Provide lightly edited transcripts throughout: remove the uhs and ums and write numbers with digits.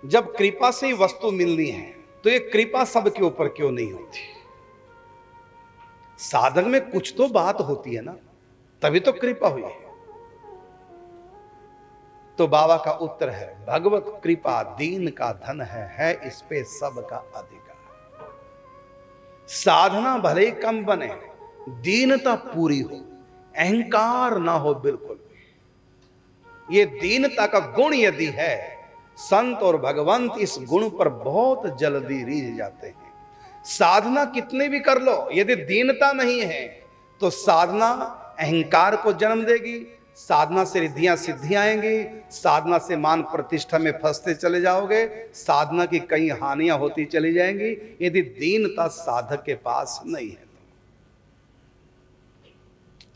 जब कृपा से ही वस्तु मिलनी है तो ये कृपा सबके ऊपर क्यों नहीं होती? साधक में कुछ तो बात होती है ना, तभी तो कृपा हुई है। तो बाबा का उत्तर है, भगवत कृपा दीन का धन है इस पे सबका अधिकार। साधना भले कम बने, दीनता पूरी हो, अहंकार ना हो बिल्कुल भी। ये दीनता का गुण यदि है, संत और भगवंत इस गुण पर बहुत जल्दी रीझ जाते हैं। साधना कितनी भी कर लो, यदि दीनता नहीं है तो साधना अहंकार को जन्म देगी, साधना से रिद्धियां सिद्धियां आएंगी, साधना से मान प्रतिष्ठा में फंसते चले जाओगे, साधना की कई हानियां होती चली जाएंगी यदि दीनता साधक के पास नहीं है।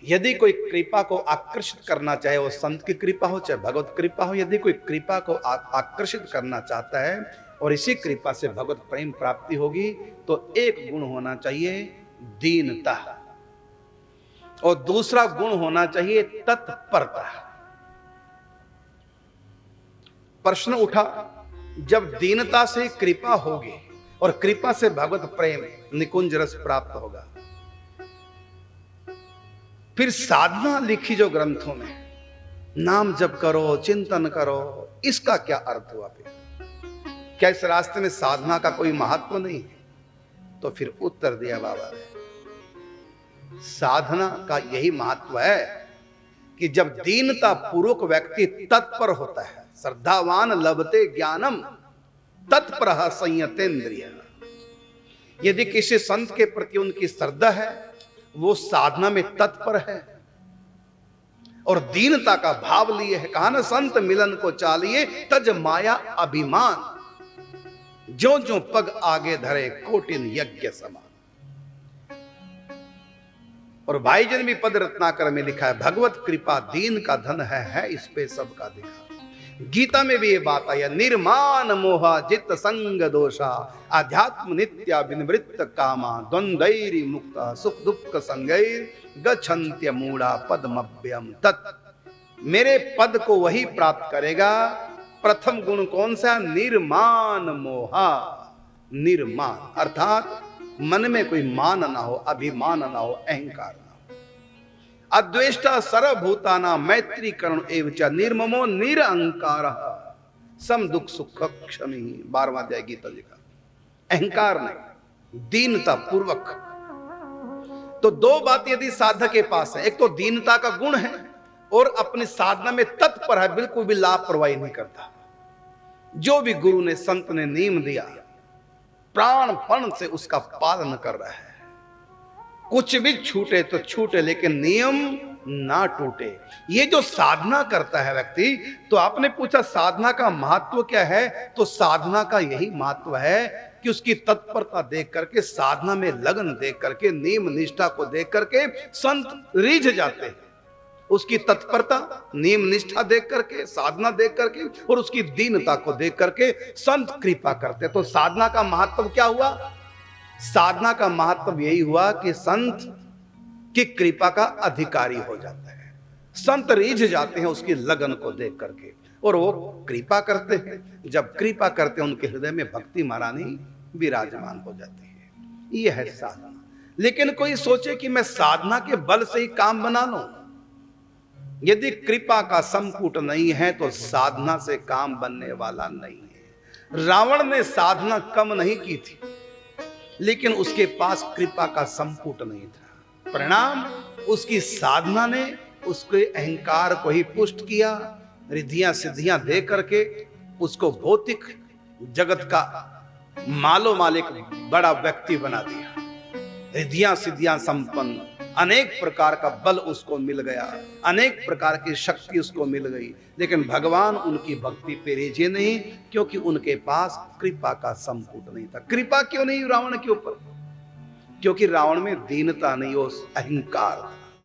यदि कोई कृपा को आकर्षित करना चाहे, वो संत की कृपा हो चाहे भगवत कृपा हो, यदि कोई कृपा को आकर्षित करना चाहता है और इसी कृपा से भगवत प्रेम प्राप्ति होगी, तो एक गुण होना चाहिए दीनता, और दूसरा गुण होना चाहिए तत्परता। प्रश्न उठा, जब दीनता से कृपा होगी और कृपा से भगवत प्रेम निकुंज रस प्राप्त होगा, फिर साधना लिखी जो ग्रंथों में, नाम जप करो, चिंतन करो, इसका क्या अर्थ हुआ? फिर क्या इस रास्ते में साधना का कोई महत्व नहीं है? तो फिर उत्तर दिया बाबा ने, साधना का यही महत्व है कि जब दीनता पूर्वक व्यक्ति तत्पर होता है, श्रद्धावान लभते ज्ञानम तत्पर संयतेन्द्रिय। यदि किसी संत के प्रति उनकी श्रद्धा है, वो साधना में तत्पर है और दीनता का भाव लिए है। कहा ना, संत मिलन को चालिए तज माया अभिमान, जो जो पग आगे धरे कोटिन यज्ञ समान। और भाईजन भी पद रत्नाकर में लिखा है, भगवत कृपा दीन का धन है इस पे सबका अधिकार। गीता में भी ये बात आई है, निर्माण मोहा जित संग दोषा आध्यात्म नित्या विनिवृत्त कामा द्वंद्वैरि मुक्ता सुख दुख संगैर गच्छन्त्य मूढ़ा पद्मभ्यम तत्। मेरे पद को वही प्राप्त करेगा। प्रथम गुण कौन सा? निर्माण मोहा। निर्माण अर्थात मन में कोई मान ना हो, अभिमान ना हो, अहंकार ना हो। अद्वेष्टा सर्वभूताना मैत्री करुण एवच निर्ममो निरअहंकार सम दुख सुख क्षमी। 12वां अध्याय गीता जी का। अहंकार नहीं, दीनता पूर्वक। तो दो बात यदि साधक के पास है, एक तो दीनता का गुण है और अपनी साधना में तत्पर है, बिल्कुल भी लापरवाही नहीं करता। जो भी गुरु ने संत ने नियम दिया, प्राणपण से उसका पालन कर रहा है। कुछ भी छूटे तो छूटे, लेकिन नियम ना टूटे। ये जो साधना करता है व्यक्ति, तो आपने पूछा साधना का महत्व क्या है? तो साधना का यही महत्व है कि उसकी तत्परता देख करके, साधना में लगन देख करके, नियम निष्ठा को देख करके संत रीझ जाते हैं। उसकी तत्परता, नियम निष्ठा देख करके, साधना देख करके और उसकी दीनता को देख करके संत कृपा करते। तो साधना का महत्व क्या हुआ? साधना का महत्व यही हुआ कि संत की कृपा का अधिकारी हो जाता है। संत रीझ जाते हैं उसकी लगन को देख करके और वो कृपा करते हैं। जब कृपा करते हैं, उनके हृदय में भक्ति महारानी विराजमान हो जाती है। यह है साधना। लेकिन कोई सोचे कि मैं साधना के बल से ही काम बना लूं, यदि कृपा का संपुट नहीं है तो साधना से काम बनने वाला नहीं है। रावण ने साधना कम नहीं की थी, लेकिन उसके पास कृपा का संपुट नहीं था। परिणाम, उसकी साधना ने उसके अहंकार को ही पुष्ट किया। रिद्धियां सिद्धियां दे करके उसको भौतिक जगत का मालो माल एक बड़ा व्यक्ति बना दिया। रिद्धियां सिद्धियां संपन्न, अनेक प्रकार का बल उसको मिल गया, अनेक प्रकार की शक्ति उसको मिल गई, लेकिन भगवान उनकी भक्ति पे रीझे नहीं, क्योंकि उनके पास कृपा का संपुट नहीं था। कृपा क्यों नहीं रावण के ऊपर? क्योंकि रावण में दीनता नहीं, वो अहंकार था।